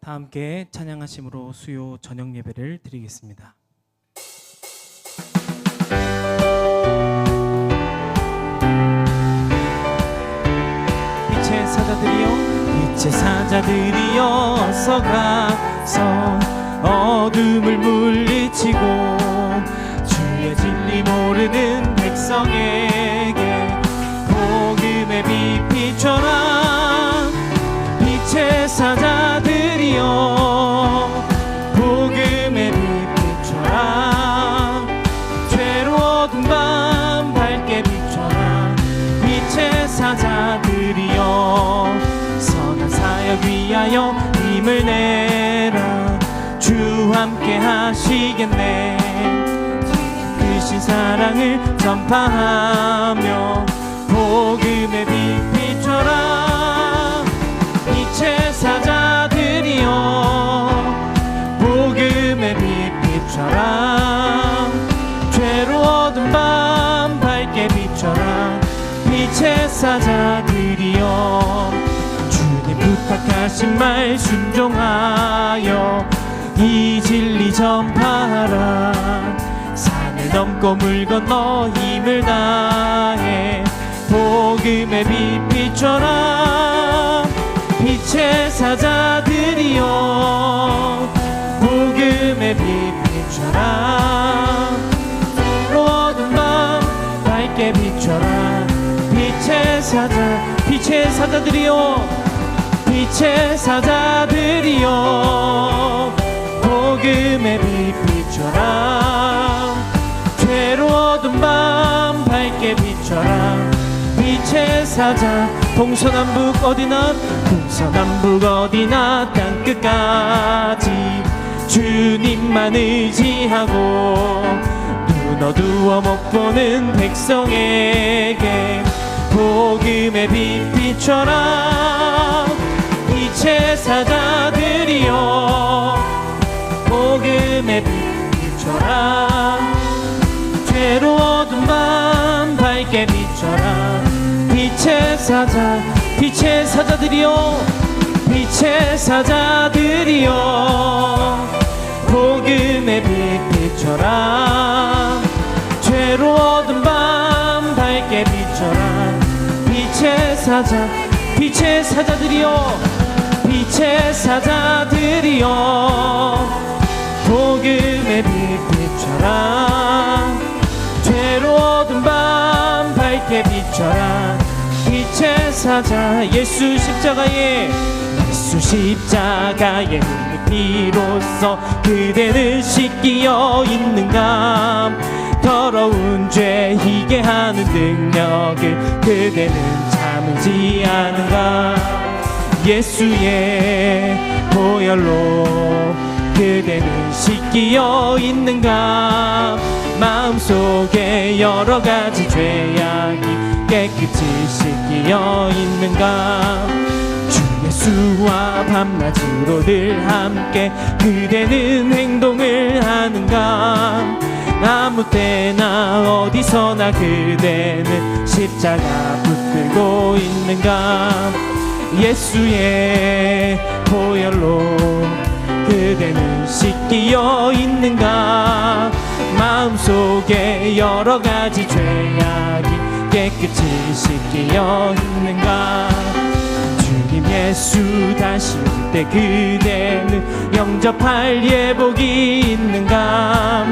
다 함께 찬양하심으로 수요 저녁 예배를 드리겠습니다. 빛의 사자들이여, 빛의 사자들이여, 어서 가서 어둠을 물리치고 주의 진리 모르는 백성에게 복음의 빛 비춰라. 빛의 사자들이여, 복음의 빛 비춰라. 죄로 어두운 밤 밝게 비춰라. 빛의 사자들이여, 선한 사역 위하여 힘을 내라. 주 함께 하시겠네. 크신 사랑을 전파하며 복음의 빛 비춰라. 빛의 사자들이여, 복음의 빛 비춰라. 죄로 어두운 밤 밝게 비춰라. 빛의 사자들이여, 주님 부탁하신 말 순종하여 이 진리 전파하라. 산을 넘고 물 건너 힘을 다해 복음의 빛 비춰라. 빛의 사자들이여, 복음의 빛 비춰라. 죄로 어두운 밤 밝게 비춰라. 빛의 사자들이여, 빛의 사자들이여, 복음의 빛 비춰라. 죄로 어두운 밤 밝게 비춰라. 빛의 사자, 동서남북 어디나 땅끝까지 주님만 의지하고 눈 어두워 못 보는 백성에게 복음의 빛 비춰라. 빛의 사자들이여, 복음의 빛 비춰라. 죄로 어두운 밤 밝게 비춰라. 빛의 사자, 빛의 사자들이여 빛의 사자들이여 복음의 빛 비춰라 죄로 얻은 밤 밝게 비춰라 빛의 사자들이여 빛의 사자들이여 복음의 빛 비춰라 죄로 얻은 밤 밝게 비춰라 빛의 사자 예수 십자가의 피로써 그대는 씻기어 있는가 더러운 죄 희게 하는 능력을 그대는 참지 않은가 예수의 보혈로 그대는 씻기어 있는가 마음속에 여러가지 죄악이 깨끗이 씻기어 있는가 주 예수와 밤낮으로 늘 함께 그대는 행동을 하는가 아무 때나 어디서나 그대는 십자가 붙들고 있는가 예수의 보혈로 그대는 씻기어 있는가 마음속에 여러가지 죄악이 깨끗이 씻기어 있는가 주님 예수 다시 올 때 그대는 영접할 예복이 있는가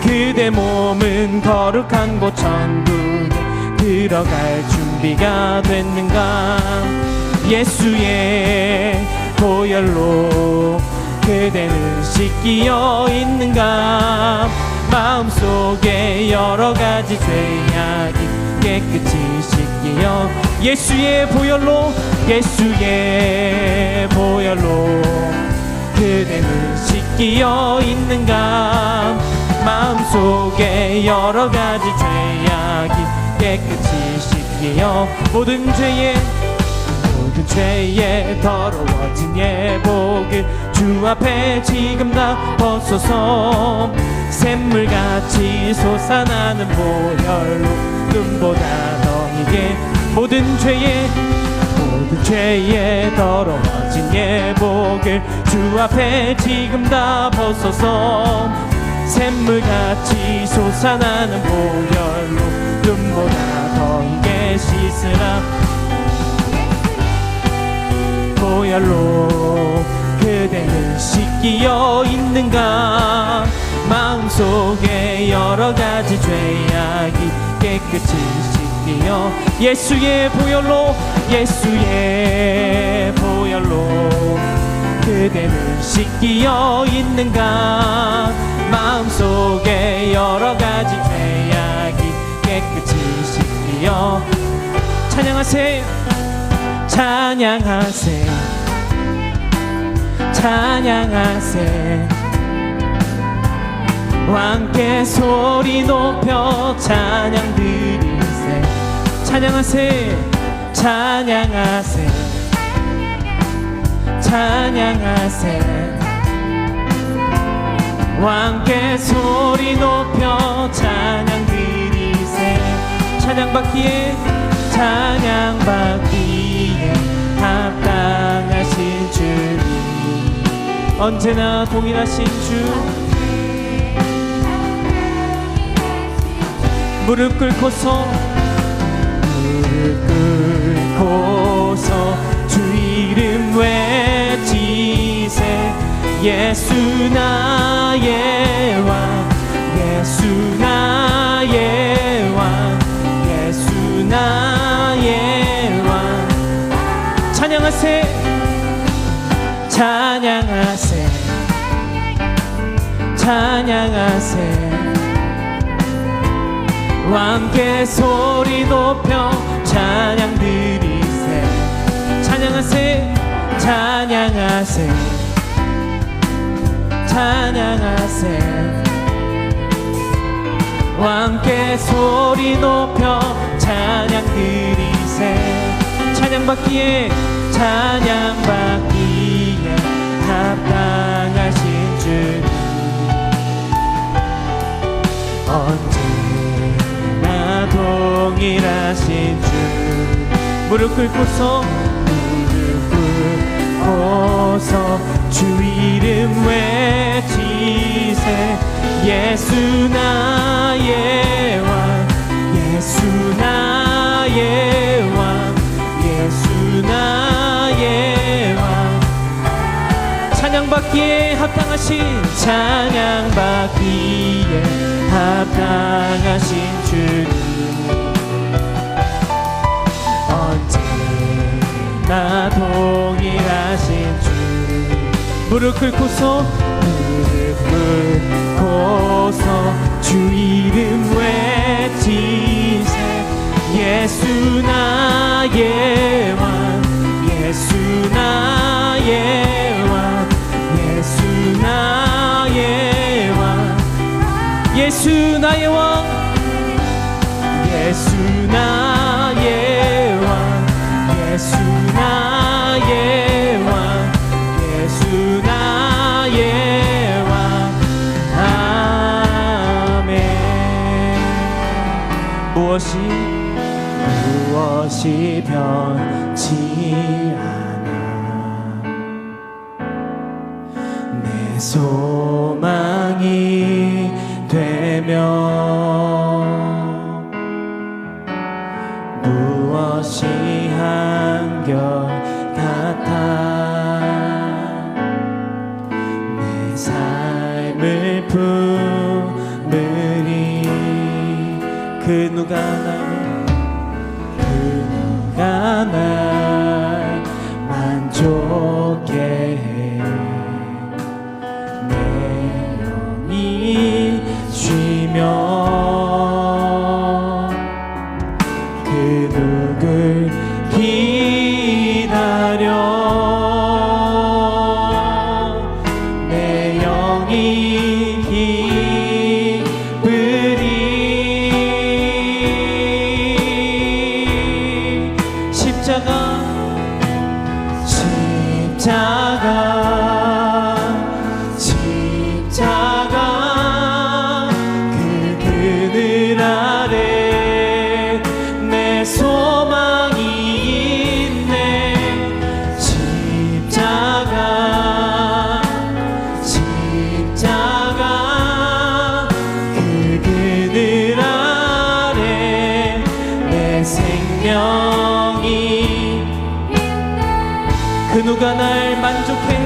그대 몸은 거룩한 곳 천국에 들어갈 준비가 됐는가 예수의 보혈로 그대는 씻기어 있는가 마음속에 여러가지 죄악이 깨끗이 씻기어 예수의 보혈로 그대는 씻기어 있는가 마음속에 여러가지 죄악이 깨끗이 씻기어 모든 죄에 더러워진 예복을 주 앞에 지금 다 벗어서 샘물같이 솟아나는 보혈로 눈보다 더 희게 모든 죄에 더러워진 예복을 주 앞에 지금 다 벗어서 샘물같이 솟아나는 보혈로 눈보다 더 희게 씻으라 보혈로 그대는 씻기어 있는가 마음속에 여러가지 죄악이 깨끗이 씻기어 예수의 보혈로 그대는 씻기어 있는가 마음속에 여러가지 죄악이 깨끗이 씻기어 찬양하세 함께 소리 높여 찬양 드리세 찬양하세 함께 소리 높여 찬양 드리세 찬양받기에 합당하신 주님 언제나 동일하신 주 무릎 꿇고서 주 이름 외치세 예수 나의 왕 찬양하세 함께 소리 높여 찬양 드리세 찬양하세 함께 소리 높여 찬양 드리세 찬양받기에 합당하신 주님 언제나 동일하신 주 무릎 꿇고서 외치고서 주 이름 외치세. 예수 나의 왕, 예수 나의 왕, 예수 나의 왕. 찬양받기에 합당하신, 찬양받기에 합당하신 주님, 언제나 동일하신 주. 무릎 꿇고서, 무릎 꿇고서 주 이름 외치세. 예수 나의 왕, 예수 나의 왕, 예수 나의 왕, 예수 나의 왕, 예수 나의 왕, 예수 나의 왕, 예수 나의 왕. 아멘. 무엇이 변치 않아 내 소망이 되며, 무엇이 한결같아 내 삶을 품으니. 그 누가 날 만족해 해. 내 영이 쉬며 그 누굴 기다려. 내 영이 기쁘리. 십자가 그 그늘 아래 내 소망이 있네. 십자가 그 그늘 아래 내 생명이. 그 누가 날 만족해 해.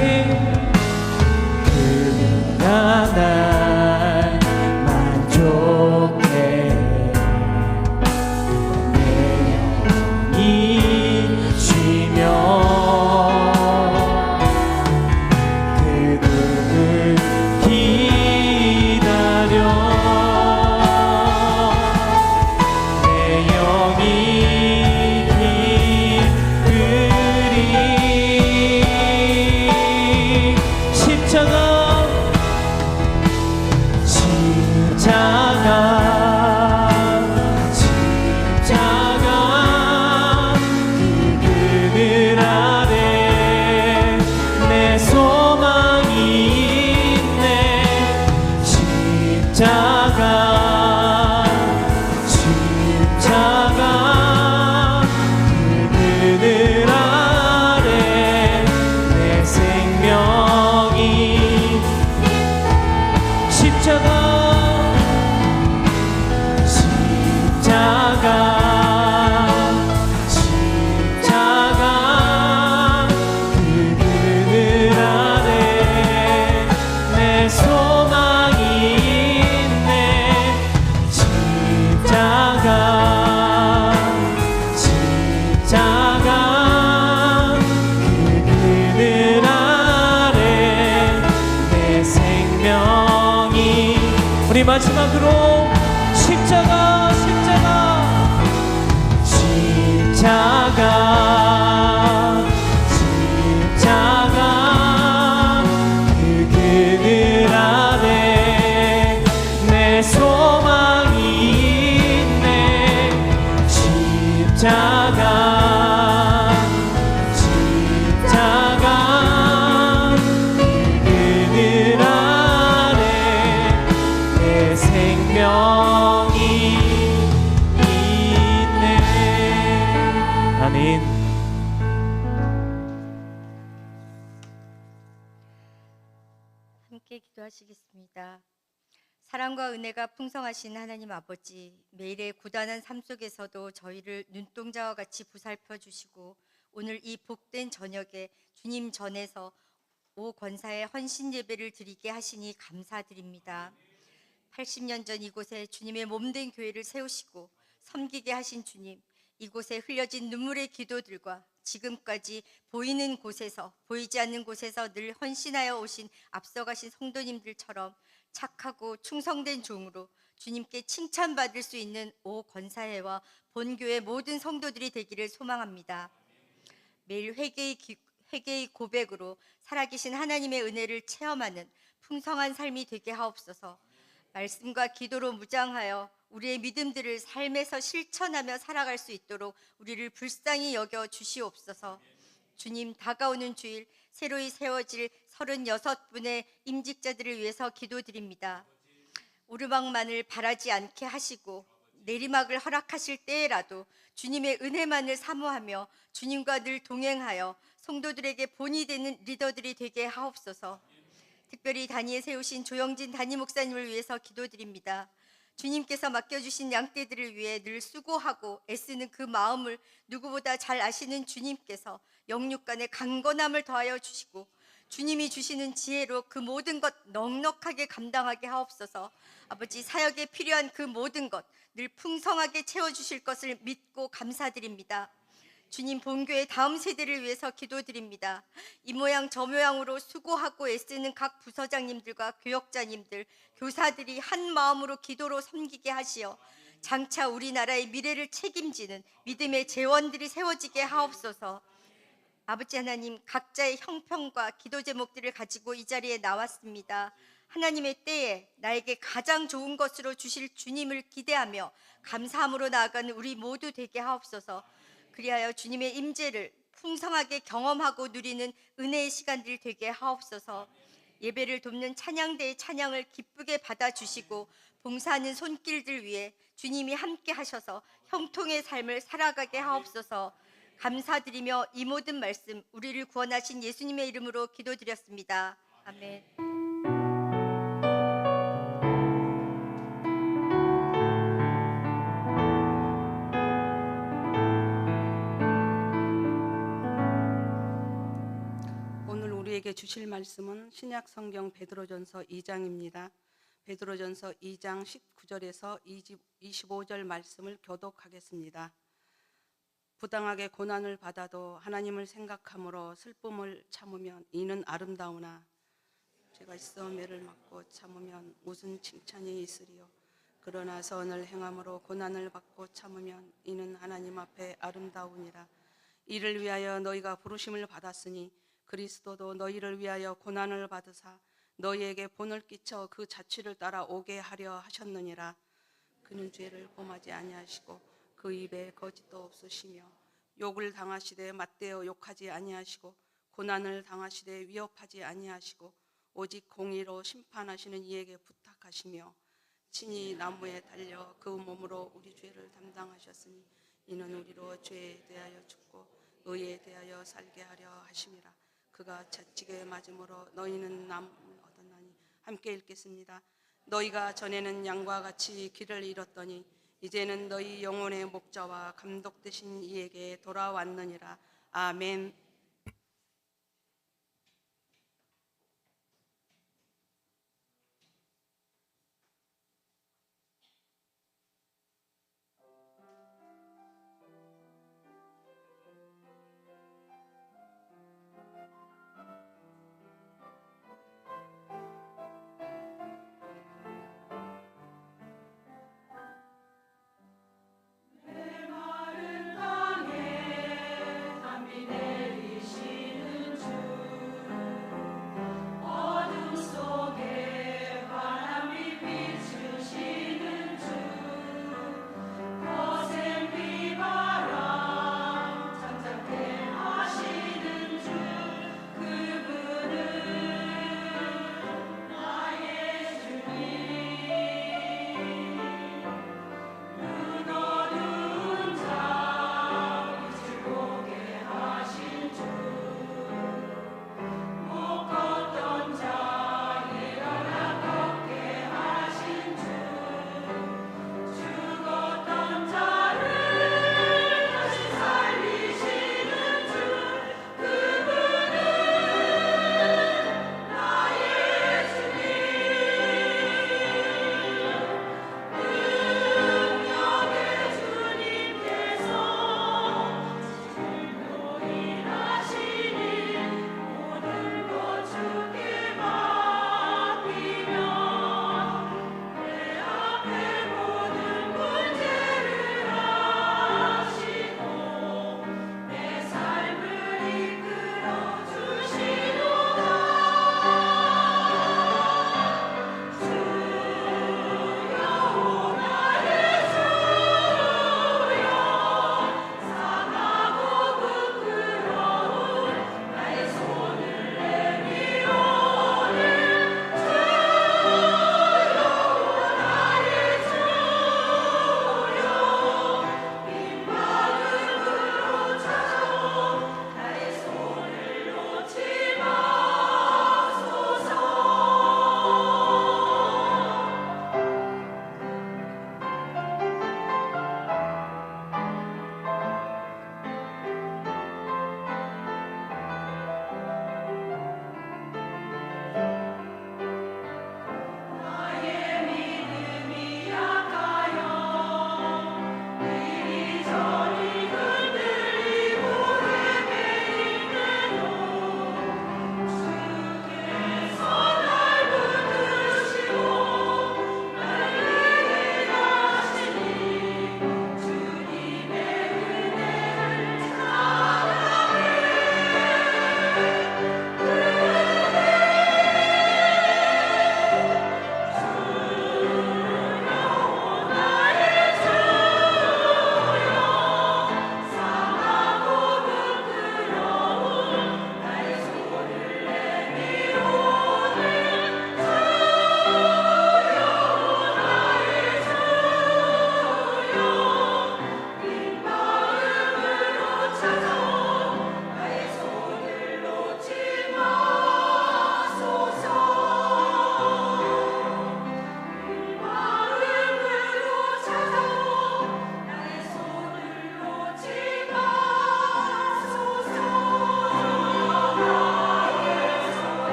그 누가 날 만족해 내 영이 쉬며 그 누굴 기다려. 내 영이 우리 마지막으로 십자가 그 그늘 아래 내 소망이 있네. 십자가 그 그늘 아래 내 생명 함께 기도하시겠습니다. 사랑과 은혜가 풍성하신 하나님 아버지, 매일의 고단한 삶 속에서도 저희를 눈동자와 같이 보살펴 주시고 오늘 이 복된 저녁에 주님 전에서 오 권사의 헌신 예배를 드리게 하시니 감사드립니다. 80년 전 이곳에 주님의 몸된 교회를 세우시고 섬기게 하신 주님, 이곳에 흘려진 눈물의 기도들과 지금까지 보이는 곳에서 보이지 않는 곳에서 늘 헌신하여 오신 앞서가신 성도님들처럼 착하고 충성된 종으로 주님께 칭찬받을 수 있는 오 권사회와 본교회 모든 성도들이 되기를 소망합니다. 매일 회개의 고백으로 살아계신 하나님의 은혜를 체험하는 풍성한 삶이 되게 하옵소서. 말씀과 기도로 무장하여 우리의 믿음들을 삶에서 실천하며 살아갈 수 있도록 우리를 불쌍히 여겨 주시옵소서. 주님, 다가오는 주일 새로이 세워질 36분의 임직자들을 위해서 기도드립니다. 오르막만을 바라지 않게 하시고 내리막을 허락하실 때에라도 주님의 은혜만을 사모하며 주님과 늘 동행하여 성도들에게 본이 되는 리더들이 되게 하옵소서. 특별히 단위에 세우신 조영진 단위 목사님을 위해서 기도드립니다. 주님께서 맡겨주신 양떼들을 위해 늘 수고하고 애쓰는 그 마음을 누구보다 잘 아시는 주님께서 영육간의 강건함을 더하여 주시고 주님이 주시는 지혜로 그 모든 것 넉넉하게 감당하게 하옵소서. 아버지, 사역에 필요한 그 모든 것 늘 풍성하게 채워주실 것을 믿고 감사드립니다. 주님, 본교의 다음 세대를 위해서 기도드립니다. 이 모양 저 모양으로 수고하고 애쓰는 각 부서장님들과 교역자님들, 교사들이 한 마음으로 기도로 섬기게 하시어 장차 우리나라의 미래를 책임지는 믿음의 제원들이 세워지게 하옵소서. 아버지 하나님, 각자의 형편과 기도 제목들을 가지고 이 자리에 나왔습니다. 하나님의 때에 나에게 가장 좋은 것으로 주실 주님을 기대하며 감사함으로 나아가는 우리 모두 되게 하옵소서. 그리하여 주님의 임재를 풍성하게 경험하고 누리는 은혜의 시간들이 되게 하옵소서. 예배를 돕는 찬양대의 찬양을 기쁘게 받아주시고 봉사하는 손길들 위해 주님이 함께 하셔서 형통의 삶을 살아가게 하옵소서. 감사드리며 이 모든 말씀 우리를 구원하신 예수님의 이름으로 기도드렸습니다. 아멘. 오늘 우리에게 주실 말씀은 신약 성경 베드로전서 2장입니다. 베드로전서 2장 19절에서 25절 말씀을 교독하겠습니다. 부당하게 고난을 받아도 하나님을 생각함으로 슬픔을 참으면 이는 아름다우나 죄가 있어 매를 맞고 참으면 무슨 칭찬이 있으리요. 그러나 선을 행함으로 고난을 받고 참으면 이는 하나님 앞에 아름다우니라. 이를 위하여 너희가 부르심을 받았으니 그리스도도 너희를 위하여 고난을 받으사 너희에게 본을 끼쳐 그 자취를 따라 오게 하려 하셨느니라. 그는 죄를 범하지 아니하시고 그 입에 거짓도 없으시며 욕을 당하시되 맞대어 욕하지 아니하시고 고난을 당하시되 위협하지 아니하시고 오직 공의로 심판하시는 이에게 부탁하시며 친히 나무에 달려 그 몸으로 우리 죄를 담당하셨으니 이는 우리로 죄에 대하여 죽고 의에 대하여 살게 하려 하심이라. 그가 채찍에 맞음으로 너희는 남을 얻었나니. 함께 읽겠습니다. 너희가 전에는 양과 같이 길을 잃었더니 이제는 너희 영혼의 목자와 감독 되신 이에게 돌아왔느니라. 아멘. 내 마른 땅에 담비 내리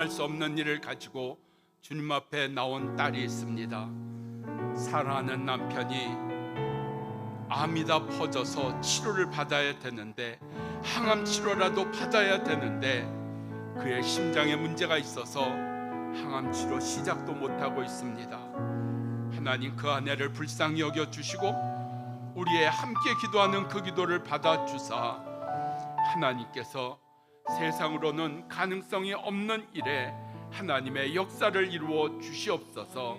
할 수 없는 일을 가지고 주님 앞에 나온 딸이 있습니다. 사랑하는 남편이 암이 다 퍼져서 치료를 받아야 되는데, 항암 치료라도 받아야 되는데 그의 심장에 문제가 있어서 항암 치료 시작도 못하고 있습니다. 하나님, 그 아내를 불쌍히 여겨주시고 우리의 함께 기도하는 그 기도를 받아주사 하나님께서 세상으로는 가능성이 없는 일에 하나님의 역사를 이루어 주시옵소서.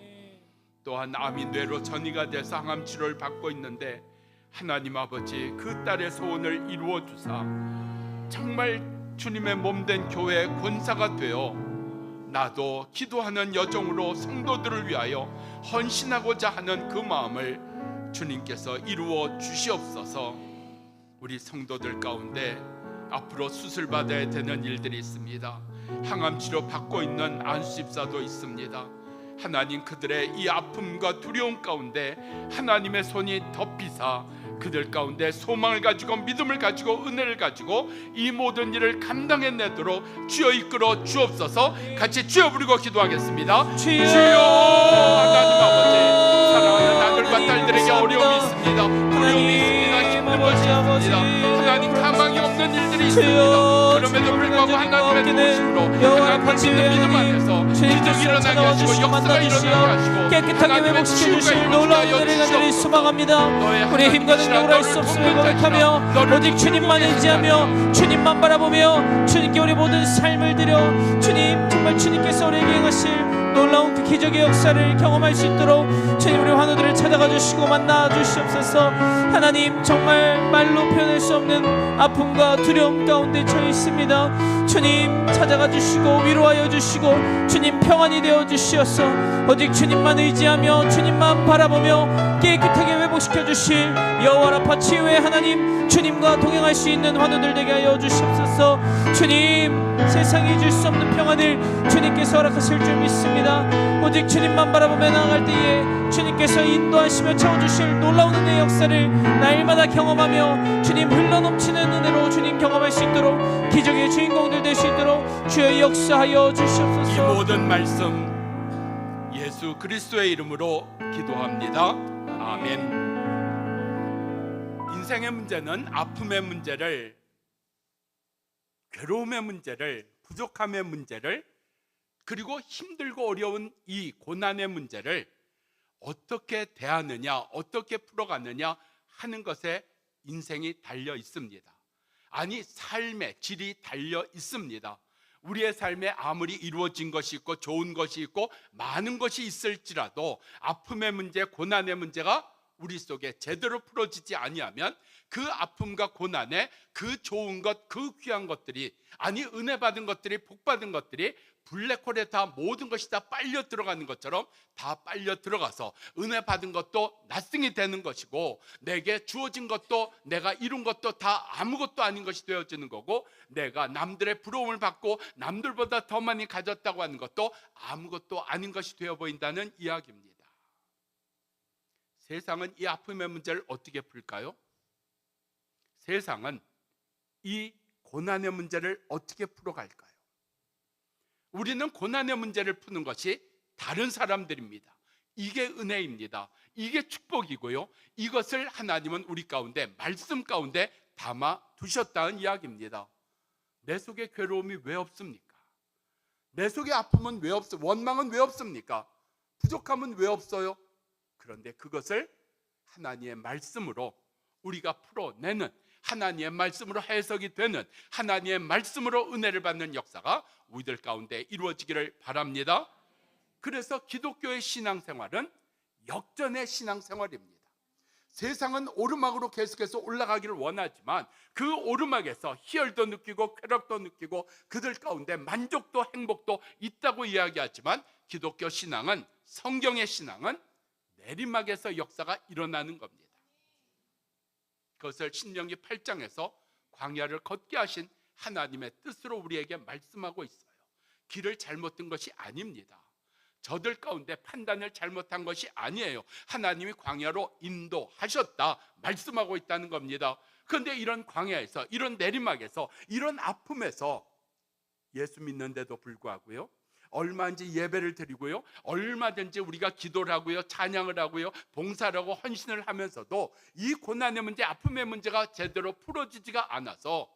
또한 암이 뇌로 전이가 돼서 항암 치료를 받고 있는데 하나님 아버지, 그 딸의 소원을 이루어 주사 정말 주님의 몸된 교회의 권사가 되어 나도 기도하는 여정으로 성도들을 위하여 헌신하고자 하는 그 마음을 주님께서 이루어 주시옵소서. 우리 성도들 가운데 앞으로 수술받아야 되는 일들이 있습니다. 항암 치료 받고 있는 안수집사도 있습니다. 하나님, 그들의 이 아픔과 두려움 가운데 하나님의 손이 덮이사 그들 가운데 소망을 가지고 믿음을 가지고 은혜를 가지고 이 모든 일을 감당해내도록 주여 이끌어 주옵소서. 같이 주여 부르고 기도하겠습니다. 주여! 하나님 아버지, 사랑하는 아들과 딸들에게 어려움이 있습니다. 두려움이 있습니다. 힘든 것이 있습니다. 하나님, 가망이 없는 일들이 있습니다. 그럼에도 불구하고 하나님의 도우심으로 하나님 믿는 믿음 안에서 기적이 일어나게 하시고 역사가 일어나게 하시고 깨끗하게 회복시켜 주실 놀라운 은혜를 간절히 소망합니다. 우리 힘과 능력으로 할 수 없음을 고백하며 오직 주님만 의지하며 주님만 바라보며 주님께 우리 모든 삶을 드려 주님, 정말 주님께서 우리에게 행하실 놀라운 그 기적의 역사를 경험할 수 있도록 주님, 우리 환우들을 찾아가 주시고 만나 주시옵소서. 하나님, 정말 말로 표현할 수 없는 아픔과 두려움 가운데 처해 있습니다. 주님, 찾아가 주시고 위로하여 주시고 주님, 평안이 되어 주시옵소서. 오직 주님만 의지하며 주님만 바라보며 깨끗하게 회복시켜 주실 여호와 라파 치유의 하나님, 주님과 동행할 수 있는 환우들 되게 하여 주시옵소서. 주님, 세상이 줄 수 없는 평안을 주님께서 허락하실 줄 믿습니다. 오직 주님만 바라보며 나아갈 때에 주님께서 인도하시며 채워주실 놀라운 은혜의 역사를 날마다 경험하며 주님, 흘러넘치는 은혜로 주님 경험할 수 있도록 기적의 주인공들 될 수 있도록 주여 역사하여 주시옵소서. 이 모든 말씀 예수 그리스도의 이름으로 기도합니다. 아멘. 인생의 문제는 아픔의 문제를, 괴로움의 문제를, 부족함의 문제를, 그리고 힘들고 어려운 이 고난의 문제를 어떻게 대하느냐, 어떻게 풀어가느냐 하는 것에 인생이 달려 있습니다. 아니, 삶의 질이 달려 있습니다. 우리의 삶에 아무리 이루어진 것이 있고 좋은 것이 있고 많은 것이 있을지라도 아픔의 문제, 고난의 문제가 우리 속에 제대로 풀어지지 아니하면 그 아픔과 고난에 그 좋은 것, 그 귀한 것들이, 아니 은혜 받은 것들이, 복 받은 것들이 블랙홀에 다 모든 것이 다 빨려 들어가는 것처럼 다 빨려 들어가서 은혜 받은 것도 낫승이 되는 것이고, 내게 주어진 것도, 내가 이룬 것도 다 아무것도 아닌 것이 되어지는 거고, 내가 남들의 부러움을 받고 남들보다 더 많이 가졌다고 하는 것도 아무것도 아닌 것이 되어 보인다는 이야기입니다. 세상은 이 아픔의 문제를 어떻게 풀까요? 세상은 이 고난의 문제를 어떻게 풀어갈까요? 우리는 고난의 문제를 푸는 것이 다른 사람들입니다. 이게 은혜입니다. 이게 축복이고요. 이것을 하나님은 우리 가운데, 말씀 가운데 담아 두셨다는 이야기입니다. 내 속에 괴로움이 왜 없습니까? 내 속에 아픔은 왜 없어? 원망은 왜 없습니까? 부족함은 왜 없어요? 그런데 그것을 하나님의 말씀으로 우리가 풀어내는, 하나님의 말씀으로 해석이 되는, 하나님의 말씀으로 은혜를 받는 역사가 우리들 가운데 이루어지기를 바랍니다. 그래서 기독교의 신앙생활은 역전의 신앙생활입니다. 세상은 오르막으로 계속해서 올라가기를 원하지만 그 오르막에서 희열도 느끼고 쾌락도 느끼고 그들 가운데 만족도 행복도 있다고 이야기하지만, 기독교 신앙은, 성경의 신앙은 내리막에서 역사가 일어나는 겁니다. 그것을 신명기 8장에서 광야를 걷게 하신 하나님의 뜻으로 우리에게 말씀하고 있어요. 길을 잘못 든 것이 아닙니다. 저들 가운데 판단을 잘못한 것이 아니에요. 하나님이 광야로 인도하셨다 말씀하고 있다는 겁니다. 그런데 이런 광야에서, 이런 내리막에서, 이런 아픔에서 예수 믿는데도 불구하고요, 얼마든지 예배를 드리고요, 얼마든지 우리가 기도를 하고요, 찬양을 하고요, 봉사를 하고 헌신을 하면서도 이 고난의 문제, 아픔의 문제가 제대로 풀어지지가 않아서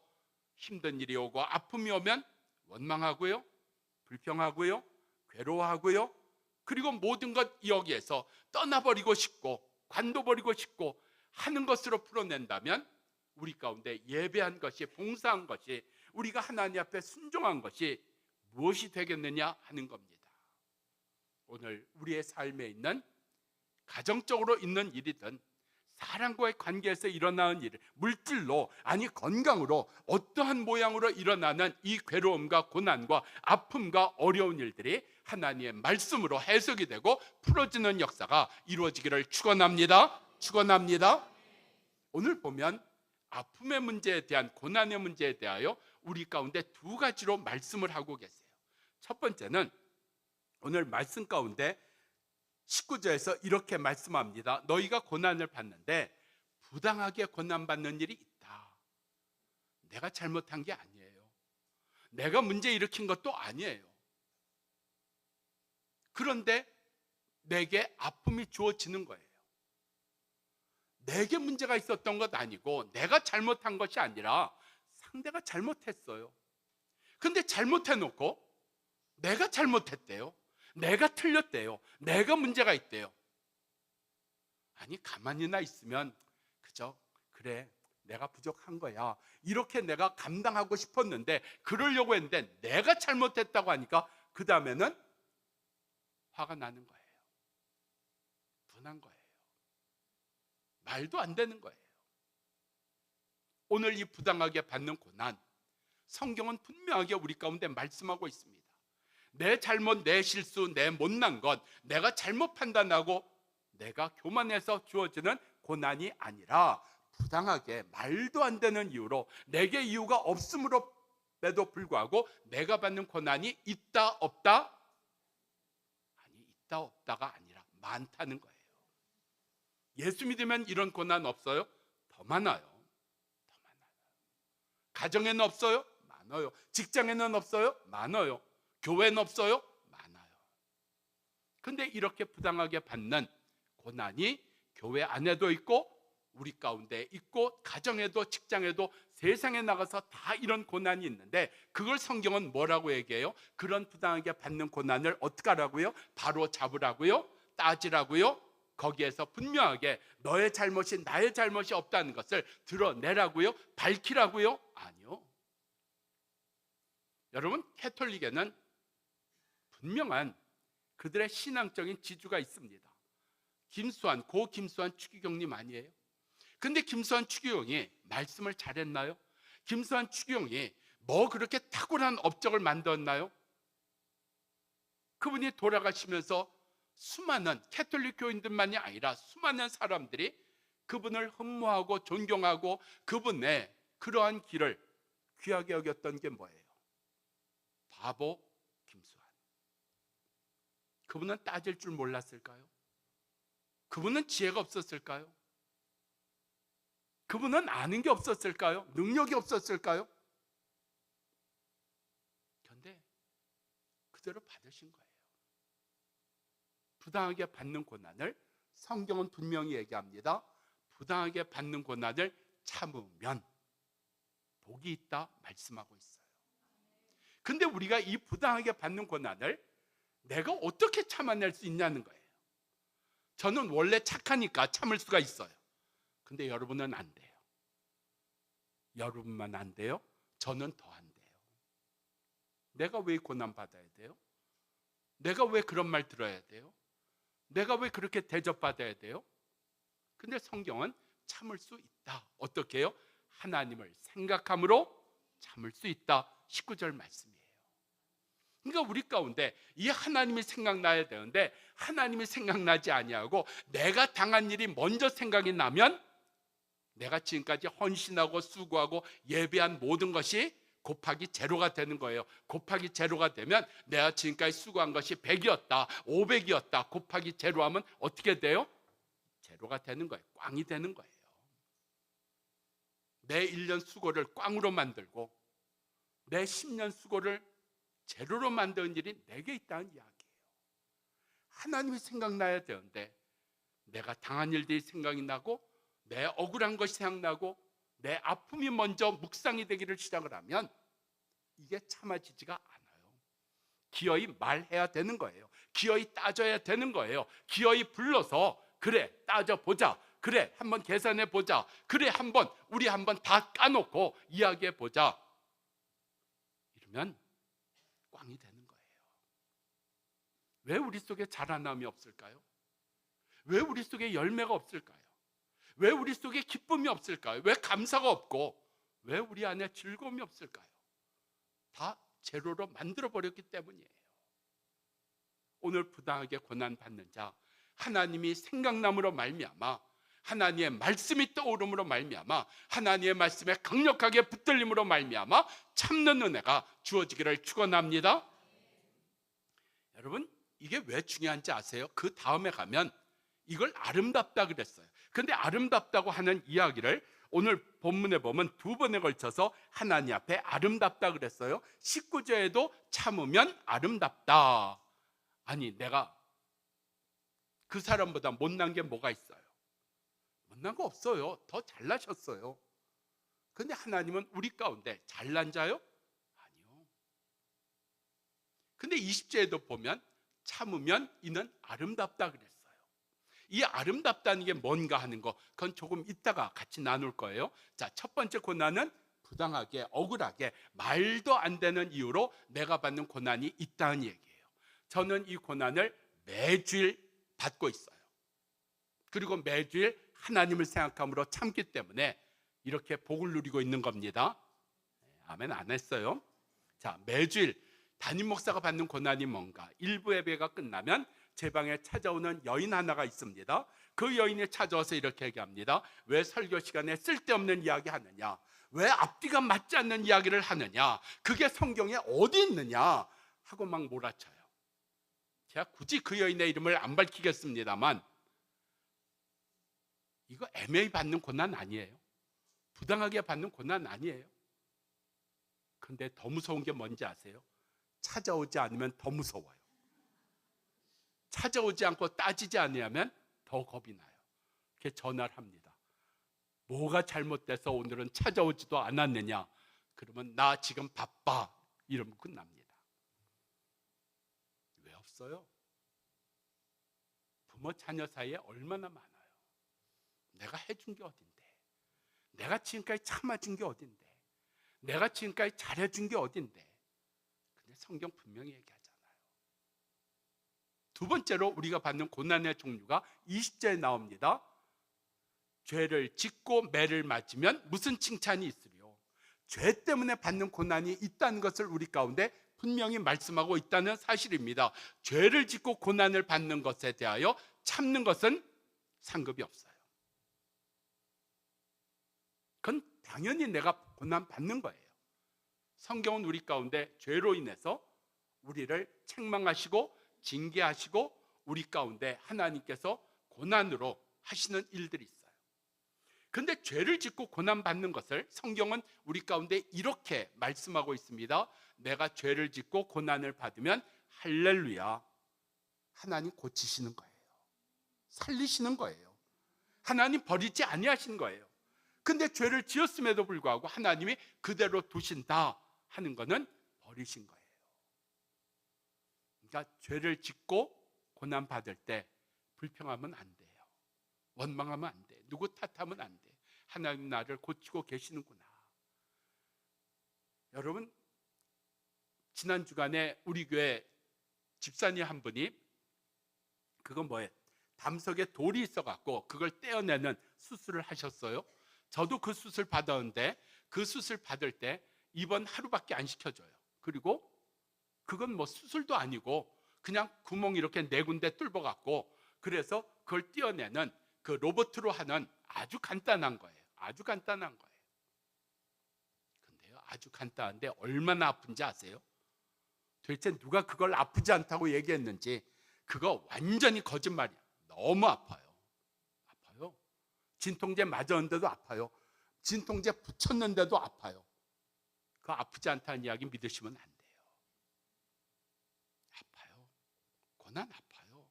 힘든 일이 오고 아픔이 오면 원망하고요, 불평하고요, 괴로워하고요, 그리고 모든 것 여기에서 떠나버리고 싶고 관둬버리고 싶고 하는 것으로 풀어낸다면 우리 가운데 예배한 것이, 봉사한 것이, 우리가 하나님 앞에 순종한 것이 무엇이 되겠느냐 하는 겁니다. 오늘 우리의 삶에 있는, 가정적으로 있는 일이든 사람과의 관계에서 일어나는 일, 물질로 아니 건강으로 어떠한 모양으로 일어나는 이 괴로움과 고난과 아픔과 어려운 일들이 하나님의 말씀으로 해석이 되고 풀어지는 역사가 이루어지기를 축원합니다. 축원합니다. 오늘 보면 아픔의 문제에 대한, 고난의 문제에 대하여 우리 가운데 두 가지로 말씀을 하고 계세요. 첫 번째는 오늘 말씀 가운데 19절에서 이렇게 말씀합니다. 너희가 고난을 받는데 부당하게 고난받는 일이 있다. 내가 잘못한 게 아니에요. 내가 문제 일으킨 것도 아니에요. 그런데 내게 아픔이 주어지는 거예요. 내게 문제가 있었던 것 아니고 내가 잘못한 것이 아니라 상대가 잘못했어요. 근데 잘못해놓고 내가 잘못했대요, 내가 틀렸대요, 내가 문제가 있대요. 아니, 가만히나 있으면 그저 그래, 내가 부족한 거야, 이렇게 내가 감당하고 싶었는데, 그러려고 했는데 내가 잘못했다고 하니까 그 다음에는 화가 나는 거예요. 분한 거예요. 말도 안 되는 거예요. 오늘 이 부당하게 받는 고난, 성경은 분명하게 우리 가운데 말씀하고 있습니다. 내 잘못, 내 실수, 내 못난 것, 내가 잘못 판단하고 내가 교만해서 주어지는 고난이 아니라 부당하게 말도 안 되는 이유로, 내게 이유가 없음으로에도 불구하고 내가 받는 고난이 있다 없다? 아니, 있다 없다가 아니라 많다는 거예요. 예수 믿으면 이런 고난 없어요? 더 많아요. 더 많아요. 가정에는 없어요? 많아요. 직장에는 없어요? 많아요. 교회는 없어요? 많아요. 근데 이렇게 부당하게 받는 고난이 교회 안에도 있고 우리 가운데 있고 가정에도 직장에도 세상에 나가서 다 이런 고난이 있는데, 그걸 성경은 뭐라고 얘기해요? 그런 부당하게 받는 고난을 어떻게 하라고요? 바로 잡으라고요? 따지라고요? 거기에서 분명하게 너의 잘못이 나의 잘못이 없다는 것을 드러내라고요? 밝히라고요? 아니요. 여러분, 캐톨릭에는 분명한 그들의 신앙적인 지주가 있습니다. 김수환, 고 김수환 추기경님 아니에요? 근데 김수환 추기경이 말씀을 잘했나요? 김수환 추기경이 뭐 그렇게 탁월한 업적을 만들었나요? 그분이 돌아가시면서 수많은 캐톨릭 교인들만이 아니라 수많은 사람들이 그분을 흠모하고 존경하고 그분의 그러한 길을 귀하게 여겼던 게 뭐예요? 바보 김수환. 그분은 따질 줄 몰랐을까요? 그분은 지혜가 없었을까요? 그분은 아는 게 없었을까요? 능력이 없었을까요? 그런데 그대로 받으신 거예요. 부당하게 받는 고난을 성경은 분명히 얘기합니다. 부당하게 받는 고난을 참으면 복이 있다 말씀하고 있어요. 근데 우리가 이 부당하게 받는 고난을 내가 어떻게 참아낼 수 있냐는 거예요. 저는 원래 착하니까 참을 수가 있어요. 근데 여러분은 안 돼요. 여러분만 안 돼요? 저는 더 안 돼요. 내가 왜 고난 받아야 돼요? 내가 왜 그런 말 들어야 돼요? 내가 왜 그렇게 대접받아야 돼요? 근데 성경은 참을 수 있다. 어떻게 해요? 하나님을 생각함으로 참을 수 있다. 19절 말씀이에요. 그러니까 우리 가운데 이 하나님이 생각나야 되는데 하나님이 생각나지 아니하고 내가 당한 일이 먼저 생각이 나면 내가 지금까지 헌신하고 수고하고 예배한 모든 것이 곱하기 제로가 되는 거예요. 곱하기 제로가 되면 내가 지금까지 수고한 것이 100이었다 500이었다 곱하기 제로하면 어떻게 돼요? 제로가 되는 거예요. 꽝이 되는 거예요. 내 1년 수고를 꽝으로 만들고 내 10년 수고를 재료로 만드는 일이 내게 있다는 이야기예요. 하나님이 생각나야 되는데 내가 당한 일들이 생각이 나고 내 억울한 것이 생각나고 내 아픔이 먼저 묵상이 되기를 시작을 하면 이게 참아지지가 않아요. 기어이 말해야 되는 거예요. 기어이 따져야 되는 거예요. 기어이 불러서 그래 따져보자, 그래 한번 계산해보자, 그래 우리 한번 다 까놓고 이야기해보자, 이러면 꽝이 되는 거예요. 왜 우리 속에 자라남이 없을까요? 왜 우리 속에 열매가 없을까요? 왜 우리 속에 기쁨이 없을까요? 왜 감사가 없고 왜 우리 안에 즐거움이 없을까요? 다 재료로 만들어버렸기 때문이에요. 오늘 부당하게 고난받는 자, 하나님이 생각남으로 말미암아, 하나님의 말씀이 떠오름으로 말미암아, 하나님의 말씀에 강력하게 붙들림으로 말미암아 참는 은혜가 주어지기를 축원합니다. 여러분, 이게 왜 중요한지 아세요? 그 다음에 가면 이걸 아름답다 그랬어요. 근데 아름답다고 하는 이야기를 오늘 본문에 보면 두 번에 걸쳐서 하나님 앞에 아름답다 그랬어요. 19절에도 참으면 아름답다. 아니, 내가 그 사람보다 못난 게 뭐가 있어요? 못난 거 없어요. 더 잘나셨어요. 근데 하나님은 우리 가운데 잘난 자요? 아니요. 근데 20절에도 보면 참으면 이는 아름답다 그랬어요. 이 아름답다는 게 뭔가 하는 거, 그건 조금 이따가 같이 나눌 거예요. 자, 첫 번째 고난은 부당하게, 억울하게, 말도 안 되는 이유로 내가 받는 고난이 있다는 얘기예요. 저는 이 고난을 매주일 받고 있어요. 그리고 매주일 하나님을 생각함으로 참기 때문에 이렇게 복을 누리고 있는 겁니다. 아멘 안 했어요? 자, 매주일 담임 목사가 받는 고난이 뭔가? 일부 예배가 끝나면 제 방에 찾아오는 여인 하나가 있습니다. 그 여인이 찾아와서 이렇게 얘기합니다. 왜 설교 시간에 쓸데없는 이야기 하느냐? 왜 앞뒤가 맞지 않는 이야기를 하느냐? 그게 성경에 어디 있느냐? 하고 막 몰아쳐요. 제가 굳이 그 여인의 이름을 안 밝히겠습니다만 이거 애매히 받는 고난 아니에요. 부당하게 받는 고난 아니에요. 근데 더 무서운 게 뭔지 아세요? 찾아오지 않으면 더 무서워요. 찾아오지 않고 따지지 않으면 더 겁이 나요. 이렇게 전화를 합니다. 뭐가 잘못돼서 오늘은 찾아오지도 않았느냐? 그러면 나 지금 바빠. 이러면 끝납니다. 왜 없어요? 부모 자녀 사이에 얼마나 많아요. 내가 해준 게 어딘데? 내가 지금까지 참아준 게 어딘데? 내가 지금까지 잘해준 게 어딘데? 근데 성경 분명히 얘기하잖아요. 두 번째로 우리가 받는 고난의 종류가 20절에 나옵니다. 죄를 짓고 매를 맞으면 무슨 칭찬이 있으리요? 죄 때문에 받는 고난이 있다는 것을 우리 가운데 분명히 말씀하고 있다는 사실입니다. 죄를 짓고 고난을 받는 것에 대하여 참는 것은 상급이 없어요. 그건 당연히 내가 고난 받는 거예요. 성경은 우리 가운데 죄로 인해서 우리를 책망하시고 징계하시고 우리 가운데 하나님께서 고난으로 하시는 일들이 있어요. 근데 죄를 짓고 고난 받는 것을 성경은 우리 가운데 이렇게 말씀하고 있습니다. 내가 죄를 짓고 고난을 받으면 할렐루야, 하나님 고치시는 거예요. 살리시는 거예요. 하나님 버리지 아니하신 거예요. 근데 죄를 지었음에도 불구하고 하나님이 그대로 두신다 하는 것은 버리신 거예요. 그러니까 죄를 짓고 고난 받을 때 불평하면 안 돼요. 원망하면 안 돼. 누구 탓하면 안 돼. 하나님 나를 고치고 계시는구나. 여러분, 지난 주간에 우리 교회 집사님 한 분이 그건 뭐예요? 담석에 돌이 있어갖고 그걸 떼어내는 수술을 하셨어요. 저도 그 수술 받았는데 그 수술 받을 때 입원 하루밖에 안 시켜줘요. 그리고 그건 뭐 수술도 아니고 그냥 구멍 이렇게 네 군데 뚫어갖고 그래서 그걸 떼어내는 그 로봇으로 하는 아주 간단한 거예요. 아주 간단한 거예요. 근데요, 아주 간단한데 얼마나 아픈지 아세요? 도대체 누가 그걸 아프지 않다고 얘기했는지 그거 완전히 거짓말이야. 너무 아파요. 아파요. 진통제 맞았는데도 아파요. 진통제 붙였는데도 아파요. 그 아프지 않다는 이야기 믿으시면 안 돼요. 고난 아파요.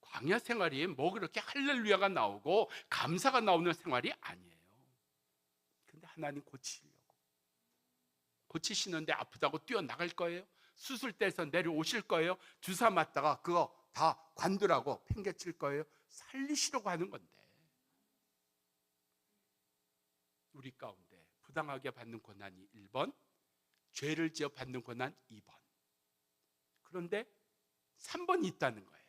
광야 생활이 뭐 그렇게 할렐루야가 나오고 감사가 나오는 생활이 아니에요. 근데 하나님 고치시는데 아프다고 뛰어나갈 거예요? 수술대에서 내려오실 거예요? 주사 맞다가 그거 다 관두라고 팽개칠 거예요? 살리시려고 하는 건데, 우리 가운데 부당하게 받는 고난이 1번, 죄를 지어 받는 고난 2번. 그런데 3번이 있다는 거예요.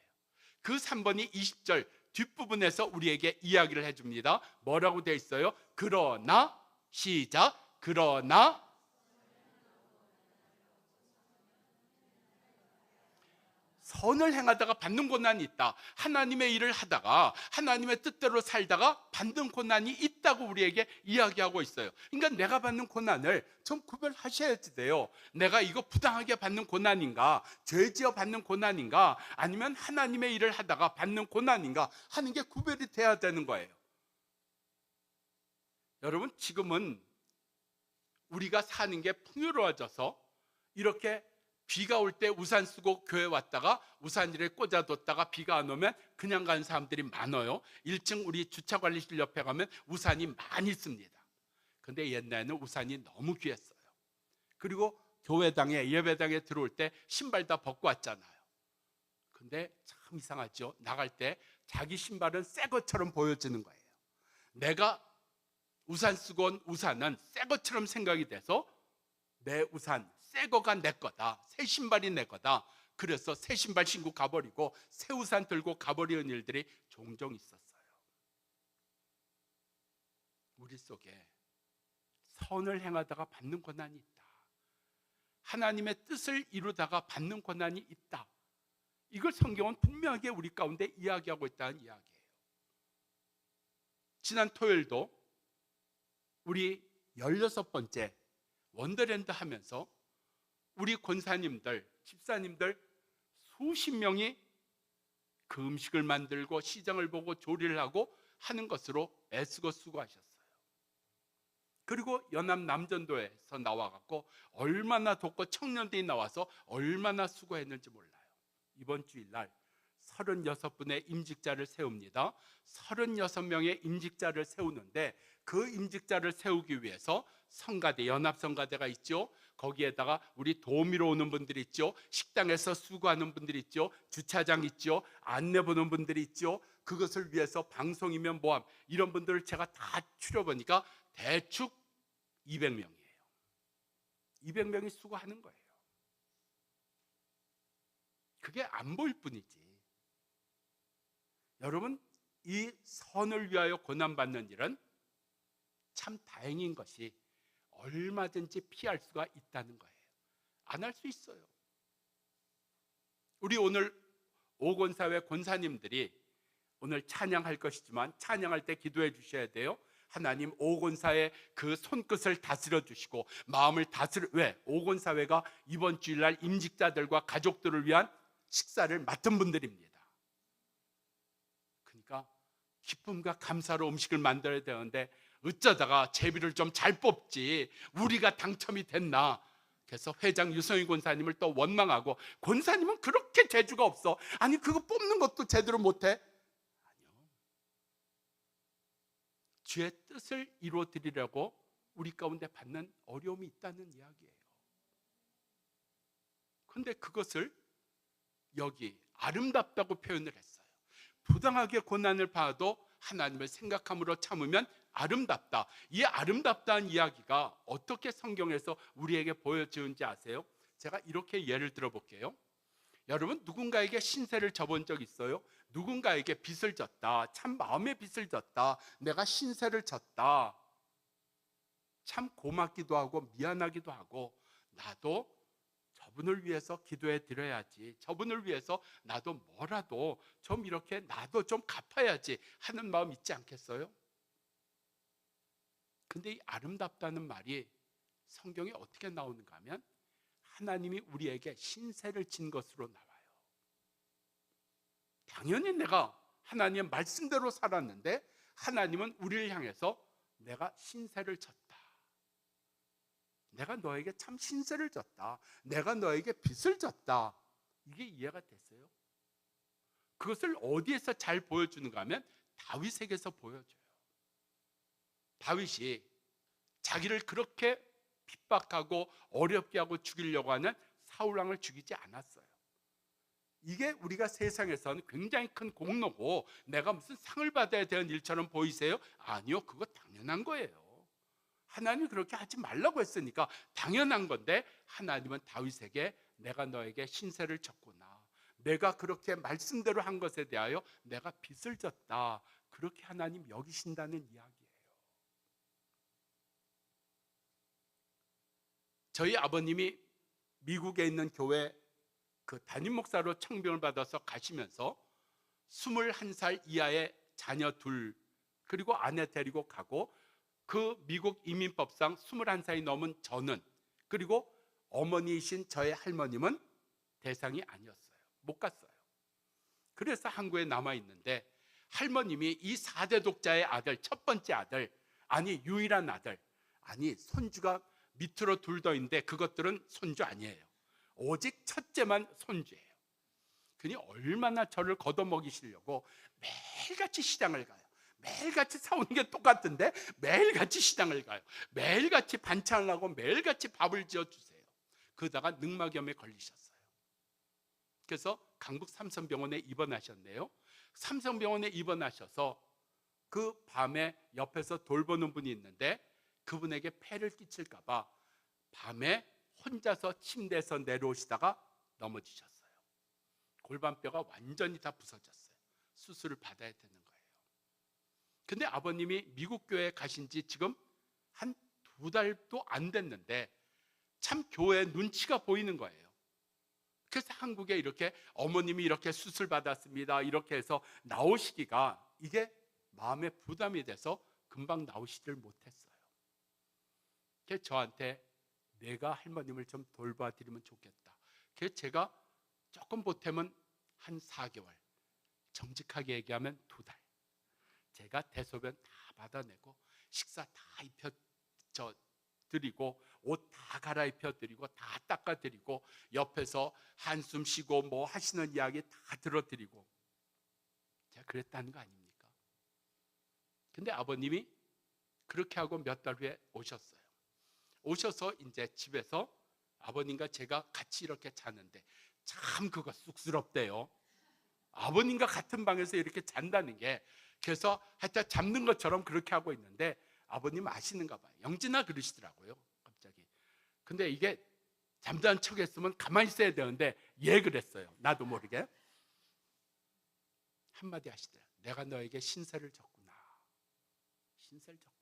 그 3번이 20절 뒷부분에서 우리에게 이야기를 해줍니다. 뭐라고 돼 있어요? 그러나, 시작, 그러나 선을 행하다가 받는 고난이 있다. 하나님의 일을 하다가 하나님의 뜻대로 살다가 받는 고난이 있다고 우리에게 이야기하고 있어요. 그러니까 내가 받는 고난을 좀 구별하셔야 돼요. 내가 이거 부당하게 받는 고난인가, 죄지어 받는 고난인가, 아니면 하나님의 일을 하다가 받는 고난인가 하는 게 구별이 돼야 되는 거예요. 여러분, 지금은 우리가 사는 게 풍요로워져서 이렇게 비가 올 때 우산 쓰고 교회 왔다가 우산일에 꽂아뒀다가 비가 안 오면 그냥 가는 사람들이 많아요. 1층 우리 주차관리실 옆에 가면 우산이 많이 있습니다. 근데 옛날에는 우산이 너무 귀했어요. 그리고 교회당에, 예배당에 들어올 때 신발 다 벗고 왔잖아요. 근데 참 이상하죠. 나갈 때 자기 신발은 새 것처럼 보여지는 거예요. 내가 우산 쓰고 온 우산은 새 것처럼 생각이 돼서 내 우산, 새 거가 내 거다, 새 신발이 내 거다. 그래서 새 신발 신고 가버리고 새 우산 들고 가버리는 일들이 종종 있었어요. 우리 속에 선을 행하다가 받는 고난이 있다, 하나님의 뜻을 이루다가 받는 고난이 있다. 이걸 성경은 분명하게 우리 가운데 이야기하고 있다는 이야기예요. 지난 토요일도 우리 16번째 원더랜드 하면서 우리 권사님들, 집사님들 수십 명이 그 음식을 만들고 시장을 보고 조리를 하고 하는 것으로 애쓰고 수고하셨어요. 그리고 연합 남전도에서 나와갖고 얼마나 돕고 청년들이 나와서 얼마나 수고했는지 몰라요. 이번 주일날 36분의 임직자를 세웁니다. 36명의 임직자를 세우는데 그 임직자를 세우기 위해서 성가대, 연합성가대가 있죠. 거기에다가 우리 도우미로 오는 분들이 있죠. 식당에서 수고하는 분들이 있죠. 주차장 있죠. 안내 보는 분들이 있죠. 그것을 위해서 방송이면 뭐함, 이런 분들을 제가 다 추려보니까 대충 200명이에요. 200명이 수고하는 거예요. 그게 안 보일 뿐이지. 여러분, 이 선을 위하여 고난받는 일은 참 다행인 것이 얼마든지 피할 수가 있다는 거예요. 안 할 수 있어요. 우리 오늘 오권사회 권사님들이 오늘 찬양할 것이지만 찬양할 때 기도해 주셔야 돼요. 하나님, 오권사의 그 손끝을 다스려 주시고 마음을 왜? 오권사회가 이번 주일날 임직자들과 가족들을 위한 식사를 맡은 분들입니다. 그러니까 기쁨과 감사로 음식을 만들어야 되는데 어쩌다가 제비를 좀 잘 뽑지 우리가 당첨이 됐나. 그래서 회장 유성희 권사님을 또 원망하고, 권사님은 그렇게 재주가 없어. 아니, 그거 뽑는 것도 제대로 못해. 아니요, 주의 뜻을 이루어 드리려고 우리 가운데 받는 어려움이 있다는 이야기예요. 그런데 그것을 여기 아름답다고 표현을 했어요. 부당하게 고난을 받아도 하나님을 생각함으로 참으면 아름답다. 이 아름답다는 이야기가 어떻게 성경에서 우리에게 보여지는지 아세요? 제가 이렇게 예를 들어 볼게요. 여러분, 누군가에게 신세를 져본 적 있어요? 누군가에게 빚을 졌다, 참 마음의 빚을 졌다, 내가 신세를 졌다, 참 고맙기도 하고 미안하기도 하고, 나도 저분을 위해서 기도해 드려야지, 저분을 위해서 나도 뭐라도 좀 이렇게 나도 좀 갚아야지 하는 마음 있지 않겠어요? 근데 이 아름답다는 말이 성경에 어떻게 나오는가 하면 하나님이 우리에게 신세를 진 것으로 나와요. 당연히 내가 하나님의 말씀대로 살았는데 하나님은 우리를 향해서 내가 신세를 졌다, 내가 너에게 참 신세를 졌다, 내가 너에게 빚을 졌다, 이게 이해가 됐어요? 그것을 어디에서 잘 보여주는가 하면 다윗에게서 보여줘요. 다윗이 자기를 그렇게 핍박하고 어렵게 하고 죽이려고 하는 사울왕을 죽이지 않았어요. 이게 우리가 세상에서는 굉장히 큰 공로고 내가 무슨 상을 받아야 되는 일처럼 보이세요? 아니요, 그거 당연한 거예요. 하나님이 그렇게 하지 말라고 했으니까 당연한 건데, 하나님은 다윗에게 내가 너에게 신세를 졌구나, 내가 그렇게 말씀대로 한 것에 대하여 내가 빚을 졌다, 그렇게 하나님 여기신다는 이야기예요. 저희 아버님이 미국에 있는 교회 그 담임 목사로 청빙을 받아서 가시면서 21살 이하의 자녀 둘, 그리고 아내 데리고 가고, 그 미국 이민법상 21살이 넘은 저는, 그리고 어머니이신 저의 할머님은 대상이 아니었어요. 못 갔어요. 그래서 한국에 남아 있는데, 할머님이 이 4대 독자의 아들, 첫 번째 아들, 아니 유일한 아들, 아니 손주가 밑으로 둘 더 있는데 그것들은 손주 아니에요. 오직 첫째만 손주예요. 그니 얼마나 저를 걷어먹이시려고 매일같이 시장을 가요. 매일같이 사오는 게 똑같은데 매일같이 시장을 가요. 매일같이 반찬을 하고 매일같이 밥을 지어주세요. 그러다가 늑막염에 걸리셨어요. 그래서 강북 삼성병원에 입원하셨네요. 삼성병원에 입원하셔서 그 밤에 옆에서 돌보는 분이 있는데 그분에게 폐를 끼칠까 봐 밤에 혼자서 침대에서 내려오시다가 넘어지셨어요. 골반뼈가 완전히 다 부서졌어요. 수술을 받아야 되는 거예요. 근데 아버님이 미국 교회에 가신 지 지금 한 2달도 안 됐는데 참 교회 눈치가 보이는 거예요. 그래서 한국에 이렇게 어머님이 이렇게 수술 받았습니다, 이렇게 해서 나오시기가 이게 마음에 부담이 돼서 금방 나오시질 못했어요. 그래서 저한테 내가 할머님을 좀 돌봐드리면 좋겠다. 그래서 제가 조금 보태면 한 4개월, 정직하게 얘기하면 2달, 제가 대소변 다 받아내고 식사 다 입혀 드리고 옷 다 갈아입혀 드리고 다 닦아 드리고 옆에서 한숨 쉬고 뭐 하시는 이야기 다 들어드리고 제가 그랬다는 거 아닙니까? 근데 아버님이 그렇게 하고 몇 달 후에 오셨어요. 오셔서 이제 집에서 아버님과 제가 같이 이렇게 자는데 참 그거 쑥스럽대요. 아버님과 같은 방에서 이렇게 잔다는 게. 그래서 하여튼 잡는 것처럼 그렇게 하고 있는데 아버님 아시는가 봐요. 영진아 그러시더라고요, 갑자기. 근데 이게 잠자는 척 했으면 가만히 있어야 되는데 얘 그랬어요. 나도 모르게 한마디 하시더라고요. 내가 너에게 신세를 졌구나. 신세를 졌구나.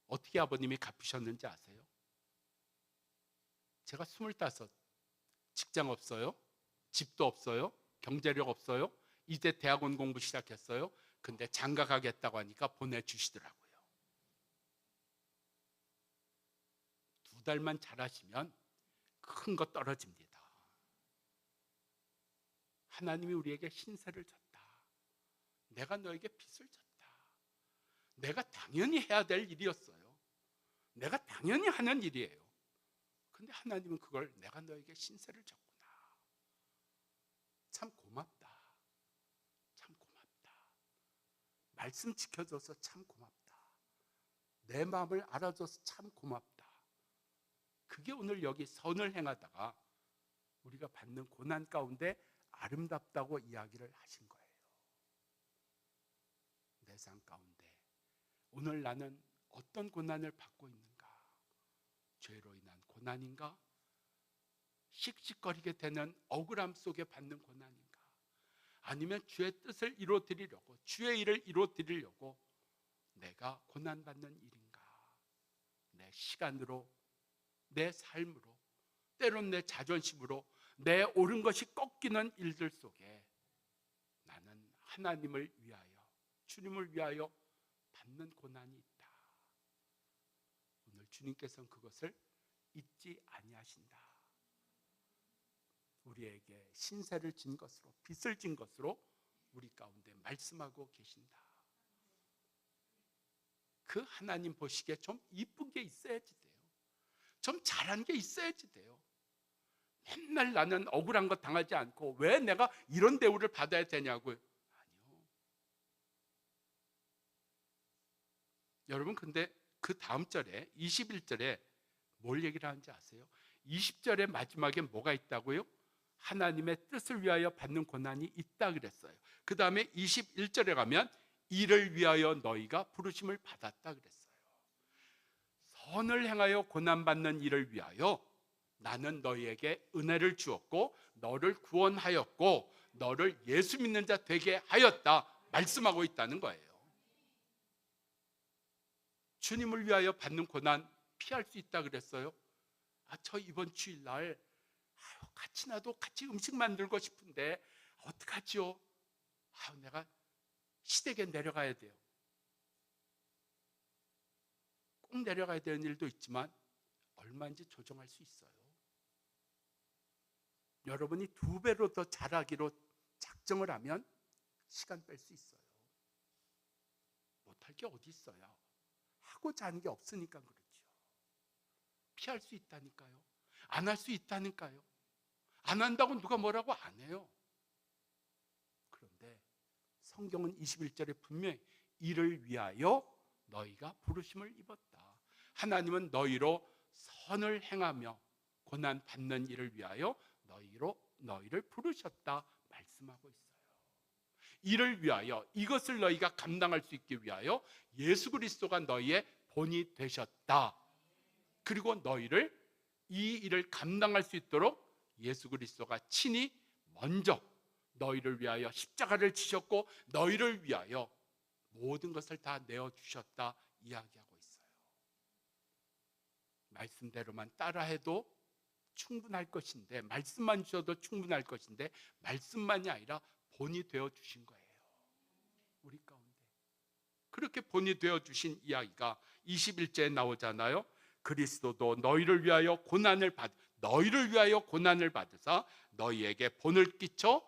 어떻게 아버님이 갚으셨는지 아세요? 제가 25, 직장 없어요, 집도 없어요, 경제력 없어요, 이제 대학원 공부 시작했어요. 근데 장가 가겠다고 하니까 보내주시더라고요. 2달만 잘하시면 큰 거 떨어집니다. 하나님이 우리에게 신세를 졌다. 내가 너에게 빚을 졌다. 내가 당연히 해야 될 일이었어요. 내가 당연히 하는 일이에요. 근데 하나님은 그걸 내가 너에게 신세를 졌구나. 참 고맙다. 참 고맙다. 말씀 지켜줘서 참 고맙다. 내 마음을 알아줘서 참 고맙다. 그게 오늘 여기 선을 행하다가 우리가 받는 고난 가운데 아름답다고 이야기를 하신 거예요. 내 삶 가운데 오늘 나는 어떤 고난을 받고 있는가? 죄로 인한 고난인가? 씩씩거리게 되는 억울함 속에 받는 고난인가? 아니면 주의 뜻을 이루어드리려고, 주의 일을 이루어드리려고 내가 고난받는 일인가? 내 시간으로, 내 삶으로, 때론 내 자존심으로 내 옳은 것이 꺾이는 일들 속에 나는 하나님을 위하여, 주님을 위하여 받는 고난이 있다. 오늘 주님께서는 그것을 잊지 아니하신다. 우리에게 신세를 진 것으로, 빚을 진 것으로 우리 가운데 말씀하고 계신다. 그 하나님 보시기에 좀 이쁜 게 있어야지 돼요. 좀 잘한 게 있어야지 돼요. 맨날 나는 억울한 거 당하지 않고 왜 내가 이런 대우를 받아야 되냐고요. 아니요. 여러분, 근데 그 다음 절에 21절에 뭘 얘기를 하는지 아세요? 20절의 마지막에 뭐가 있다고요? 하나님의 뜻을 위하여 받는 고난이 있다 그랬어요. 그 다음에 21절에 가면 이를 위하여 너희가 부르심을 받았다 그랬어요. 선을 행하여 고난받는 일을 위하여 나는 너희에게 은혜를 주었고 너를 구원하였고 너를 예수 믿는 자 되게 하였다 말씀하고 있다는 거예요. 주님을 위하여 받는 고난 피할 수 있다 그랬어요. 저 이번 주일날 같이 나도 같이 음식 만들고 싶은데 어떡하지요? 내가 시댁에 내려가야 돼요. 꼭 내려가야 되는 일도 있지만 얼마인지 조정할 수 있어요. 여러분이 2배로 더 잘하기로 작정을 하면 시간 뺄 수 있어요. 못할 게 어디 있어요. 하고자 하는 게 없으니까 그렇죠. 피할 수 있다니까요. 안 할 수 있다니까요. 안 한다고 누가 뭐라고 안 해요. 그런데 성경은 21절에 분명히 이를 위하여 너희가 부르심을 입었다. 하나님은 너희로 선을 행하며 고난 받는 일을 위하여 너희를 부르셨다 말씀하고 있어요. 이를 위하여, 이것을 너희가 감당할 수 있기 위하여 예수 그리스도가 너희의 본이 되셨다. 그리고 너희를 이 일을 감당할 수 있도록 예수 그리스도가 친히 먼저 너희를 위하여 십자가를 지셨고 너희를 위하여 모든 것을 다 내어주셨다 이야기하고 있어요. 말씀대로만 따라해도 충분할 것인데, 말씀만 주셔도 충분할 것인데 말씀만이 아니라 본이 되어주신 거예요. 우리 가운데 그렇게 본이 되어주신 이야기가 21절에 나오잖아요. 그리스도도 너희를 위하여 고난을 받으사 너희에게 본을 끼쳐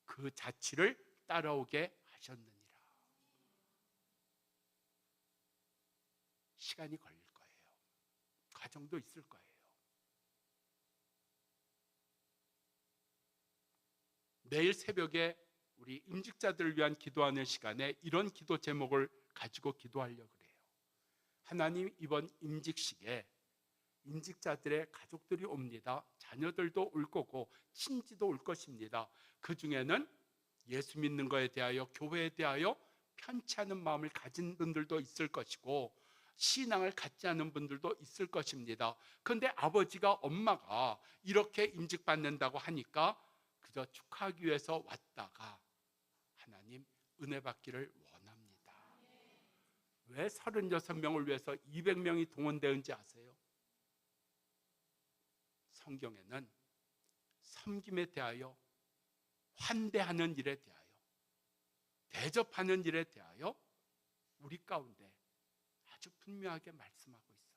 그 자취를 따라오게 하셨느니라. 시간이 걸릴 거예요. 과정도 있을 거예요. 내일 새벽에 우리 임직자들을 위한 기도하는 시간에 이런 기도 제목을 가지고 기도하려고 그래요. 하나님, 이번 임직식에 임직자들의 가족들이 옵니다. 자녀들도 올 거고 친지도 올 것입니다. 그 중에는 예수 믿는 것에 대하여, 교회에 대하여 편치 않은 마음을 가진 분들도 있을 것이고 신앙을 갖지 않은 분들도 있을 것입니다. 그런데 아버지가, 엄마가 이렇게 임직받는다고 하니까 그저 축하하기 위해서 왔다가 하나님 은혜 받기를 원합니다. 왜 36명을 위해서 200명이 동원되는지 아세요? 성경에는 섬김에 대하여, 환대하는 일에 대하여, 대접하는 일에 대하여 우리 가운데 아주 분명하게 말씀하고 있어요.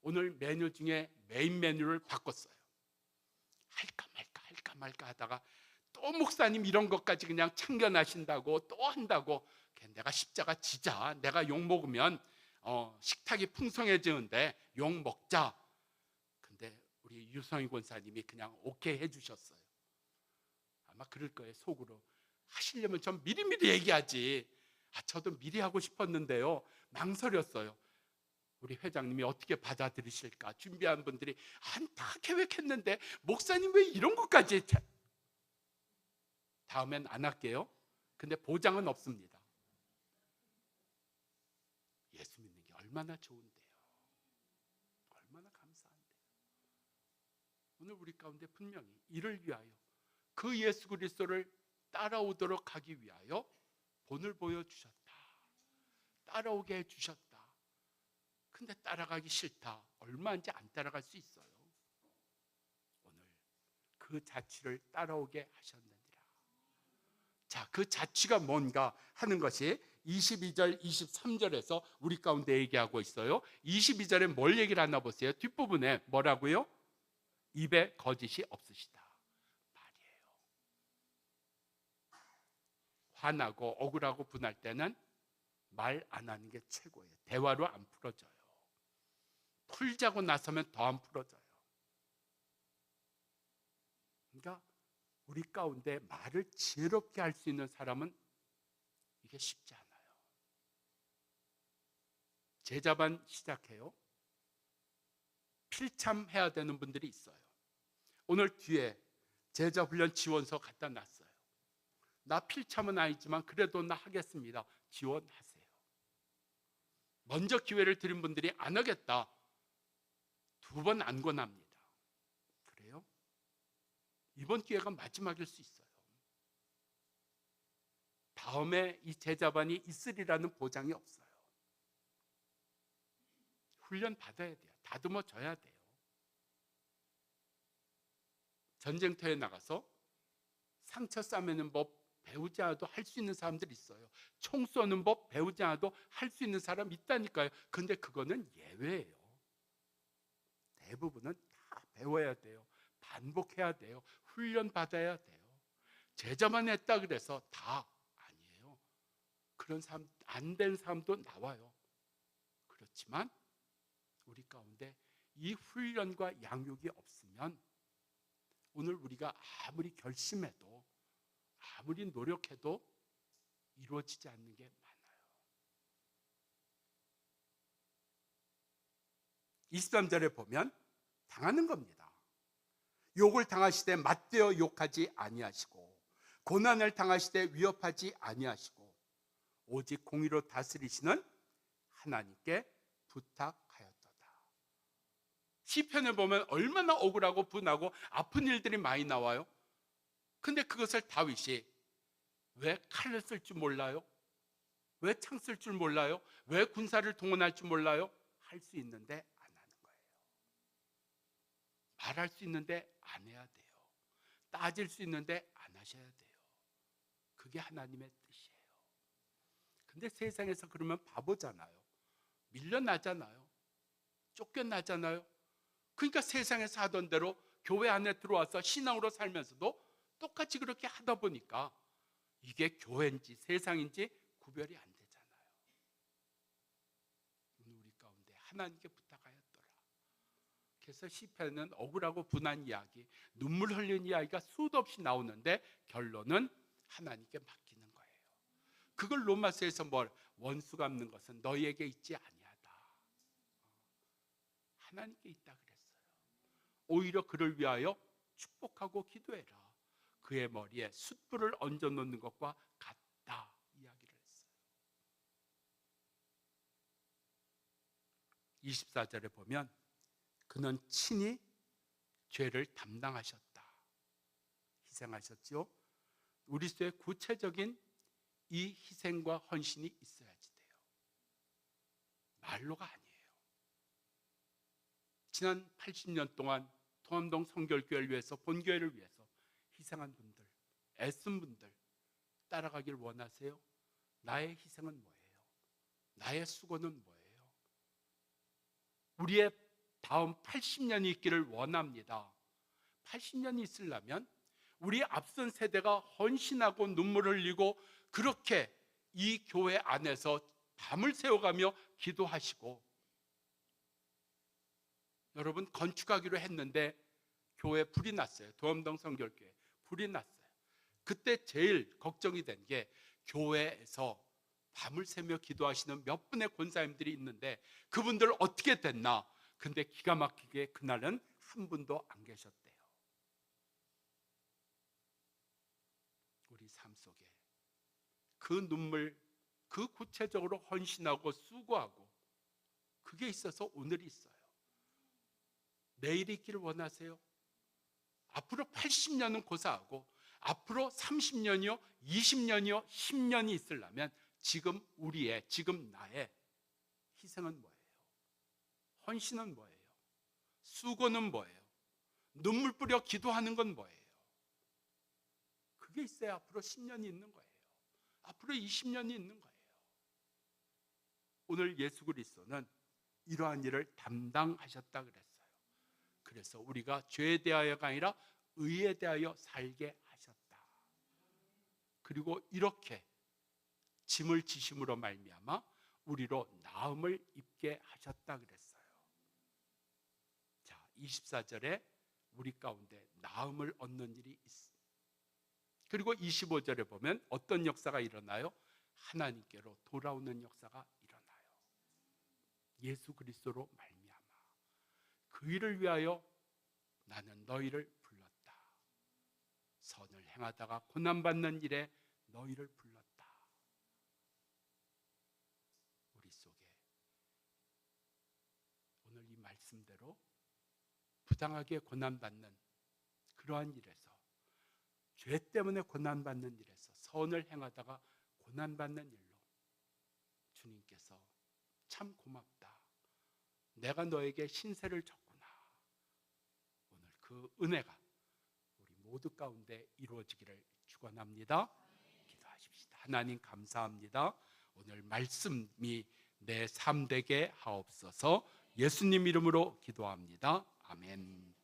오늘 메뉴 중에 메인 메뉴를 바꿨어요. 할까 말까 하다가 또 목사님 이런 것까지 그냥 참견하신다고 또 한다고, 내가 십자가 지자, 내가 욕 먹으면 식탁이 풍성해지는데 욕 먹자. 근데 우리 유성희 권사님이 그냥 오케이 해주셨어요. 아마 그럴 거예요. 속으로 하시려면 좀 미리미리 얘기하지. 저도 미리 하고 싶었는데요, 망설였어요. 우리 회장님이 어떻게 받아들이실까. 준비한 분들이 다 계획했는데 목사님 왜 이런 것까지. 다음엔 안 할게요. 근데 보장은 없습니다. 예수 믿는 게 얼마나 좋은데요. 얼마나 감사한데요. 오늘 우리 가운데 분명히 이를 위하여, 그 예수 그리스도를 따라오도록 하기 위하여 본을 보여주셨다. 따라오게 해주셨다. 근데 따라가기 싫다. 얼마인지 안 따라갈 수 있어요. 오늘 그 자취를 따라오게 하셨느니라. 자, 그 자취가 뭔가 하는 것이 22절, 23절에서 우리 가운데 얘기하고 있어요. 22절에 뭘 얘기를 하나 보세요. 뒷부분에 뭐라고요? 입에 거짓이 없으시다 말이에요. 화나고 억울하고 분할 때는 말 안 하는 게 최고예요. 대화로 안 풀어져요. 풀자고 나서면 더 안 풀어져요. 그러니까 우리 가운데 말을 지혜롭게 할 수 있는 사람은 이게 쉽지 않아요. 제자반 시작해요. 필참해야 되는 분들이 있어요. 오늘 뒤에 제자훈련 지원서 갖다 놨어요. 나 필참은 아니지만 그래도 나 하겠습니다. 지원하세요. 먼저 기회를 드린 분들이 안 하겠다. 2번 안 권합니다. 그래요? 이번 기회가 마지막일 수 있어요. 다음에 이 제자반이 있으리라는 보장이 없어요. 훈련 받아야 돼요. 다듬어져야 돼요. 전쟁터에 나가서 상처 싸매는 법 배우지 않아도 할 수 있는 사람들이 있어요. 총 쏘는 법 배우지 않아도 할 수 있는 사람 있다니까요. 근데 그거는 예외예요. 대부분은 다 배워야 돼요. 반복해야 돼요. 훈련 받아야 돼요. 제자만 했다 그래서 다 아니에요. 그런 사람, 안 된 사람도 나와요. 그렇지만 우리 가운데 이 훈련과 양육이 없으면 오늘 우리가 아무리 결심해도 아무리 노력해도 이루어지지 않는 게 많아요. 23절에 보면 당하는 겁니다. 욕을 당하시되 맞대어 욕하지 아니하시고 고난을 당하시되 위협하지 아니하시고 오직 공의로 다스리시는 하나님께 부탁하였도다. 시편을 보면 얼마나 억울하고 분하고 아픈 일들이 많이 나와요. 근데 그것을 다윗이 왜 칼을 쓸 줄 몰라요? 왜 창 쓸 줄 몰라요? 왜 군사를 동원할 줄 몰라요? 할 수 있는데 안 하는 거예요. 말할 수 있는데 안 해야 돼요. 따질 수 있는데 안 하셔야 돼요. 그게 하나님의 뜻이에요. 근데 세상에서 그러면 바보잖아요. 밀려나잖아요. 쫓겨나잖아요. 그러니까 세상에서 하던 대로 교회 안에 들어와서 신앙으로 살면서도 똑같이 그렇게 하다 보니까 이게 교회인지 세상인지 구별이 안 되잖아요. 우리 가운데 하나님께 부탁하였더라. 그래서 시편은 억울하고 분한 이야기, 눈물 흘린 이야기가 수도 없이 나오는데 결론은 하나님께 맡기는 거예요. 그걸 로마서에서 원수 갚는 것은 너희에게 있지 아니하다. 하나님께 있다 그랬어요. 오히려 그를 위하여 축복하고 기도해라. 그의 머리에 숯불을 얹어 놓는 것과 같다 이야기를 했어요. 24절에 보면 그는 친히 죄를 담당하셨다. 희생하셨죠. 우리수의 구체적인 이 희생과 헌신이 있어야지 돼요. 말로가 아니에요. 지난 80년 동안 통암동 성결교회를 위해서, 본교회를 위해서 희생한 분들, 애쓴 분들 따라가길 원하세요? 나의 희생은 뭐예요? 나의 수고는 뭐예요? 우리의 다음 80년이 있기를 원합니다. 80년이 있으려면 우리 앞선 세대가 헌신하고 눈물을 흘리고 그렇게 이 교회 안에서 밤을 새워가며 기도하시고, 여러분 건축하기로 했는데 교회 불이 났어요. 도암동 성결교회 불이 났어요. 그때 제일 걱정이 된 게 교회에서 밤을 새며 기도하시는 몇 분의 권사님들이 있는데 그분들 어떻게 됐나. 근데 기가 막히게 그날은 한 분도 안 계셨대요. 우리 삶 속에 그 눈물, 그 구체적으로 헌신하고 수고하고 그게 있어서 오늘이 있어요. 내일이 있기를 원하세요? 앞으로 80년은 고사하고 앞으로 30년이요 20년이요 10년이 있으려면 지금 우리의, 지금 나의 희생은 뭐예요? 헌신은 뭐예요? 수고는 뭐예요? 눈물 뿌려 기도하는 건 뭐예요? 그게 있어야 앞으로 10년이 있는 거예요. 앞으로 20년이 있는 거예요. 오늘 예수 그리스도는 이러한 일을 담당하셨다 그랬어요. 그래서 우리가 죄에 대하여가 아니라 의에 대하여 살게 하셨다. 그리고 이렇게 짐을 지심으로 말미암아 우리로 나음을 입게 하셨다 그랬어요. 24절에 우리 가운데 나음을 얻는 일이 있습니다. 그리고 25절에 보면 어떤 역사가 일어나요? 하나님께로 돌아오는 역사가 일어나요. 예수 그리스도로 말미암아 그 일을 위하여 나는 너희를 불렀다. 선을 행하다가 고난받는 일에 너희를 불렀다. 우리 속에 오늘 이 말씀대로 부당하게 고난받는 그러한 일에서, 죄 때문에 고난받는 일에서, 선을 행하다가 고난받는 일로 주님께서 참 고맙다, 내가 너에게 신세를 졌구나, 오늘 그 은혜가 우리 모두 가운데 이루어지기를 축원합니다. 기도하십시다. 하나님 감사합니다. 오늘 말씀이 내 삶 되게 하옵소서. 예수님 이름으로 기도합니다. 아멘.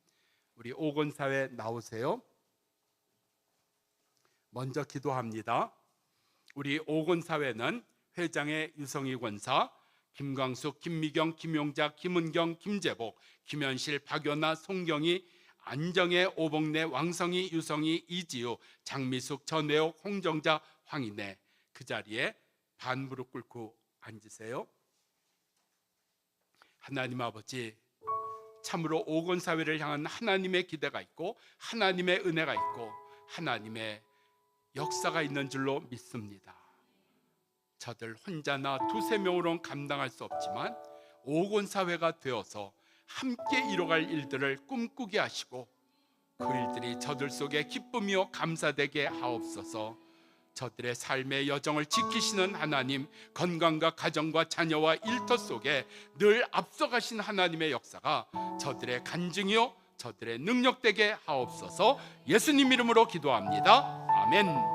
우리 오건사회 나오세요. 먼저 기도합니다. 우리 오건사회는 회장의 유성희 권사, 김광숙, 김미경, 김용자, 김은경, 김재복, 김현실, 박연아, 송경희, 안정혜, 오복래, 왕성희, 유성희, 이지우, 장미숙, 전혜옥, 홍정자, 황인혜, 그 자리에 반무릎 꿇고 앉으세요. 하나님 아버지, 참으로 오건사회를 향한 하나님의 기대가 있고 하나님의 은혜가 있고 하나님의 역사가 있는 줄로 믿습니다. 저들 혼자나 두세 명으로는 감당할 수 없지만 오건사회가 되어서 함께 이뤄갈 일들을 꿈꾸게 하시고 그 일들이 저들 속에 기쁨이요 감사되게 하옵소서. 저들의 삶의 여정을 지키시는 하나님, 건강과 가정과 자녀와 일터 속에 늘 앞서가신 하나님의 역사가 저들의 간증이요 저들의 능력되게 하옵소서. 예수님 이름으로 기도합니다. 아멘.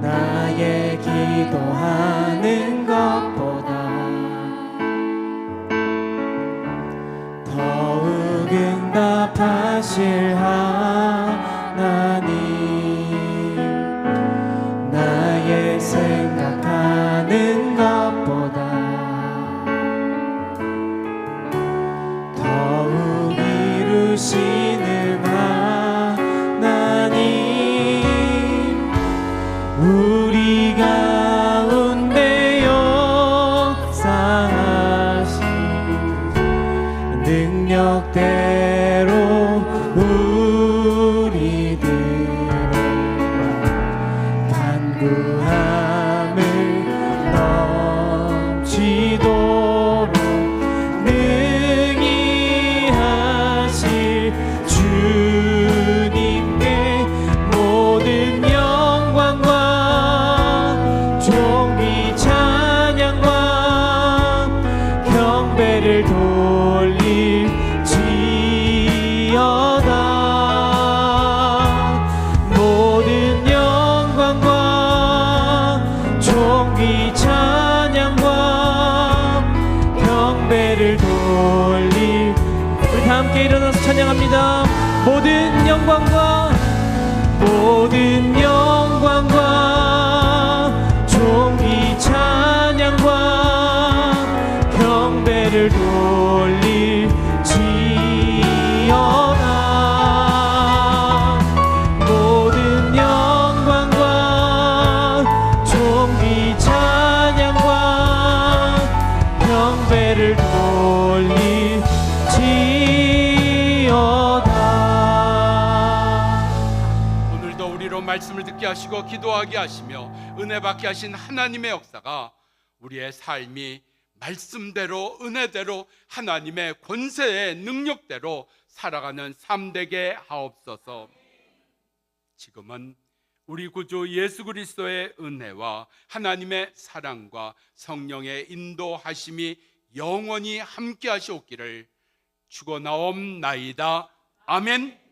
나의 기도하는 것보다 더욱 응답하실 하나님, 나의 생각하는 것보다 더욱 이루시는 하나님, 우리 가운데 역사하신 능력대로 우리들의 간구함을 넘치도록 능히 하실 주님께 모든 영광과 존귀 찬양과 경배를 돌릴지어다. 모든 영광과 존귀 찬양과 경배를 돌릴. 우리 다 함께 일어나서 찬양합니다. 모든 영광과 존귀 찬양과 경배를 돌릴지어다. 모든 영광과 존귀 찬양과 경배를 돌릴지어다. 오늘도 우리로 말씀을 듣게 하시고 기도하게 하시며 은혜 받게 하신 하나님의 역사가 우리의 삶이 말씀대로 은혜대로 하나님의 권세의 능력대로 살아가는 삶 되게 하옵소서. 지금은 우리 구주 예수 그리스도의 은혜와 하나님의 사랑과 성령의 인도하심이 영원히 함께 하시옵기를 축원하옵나이다. 아멘.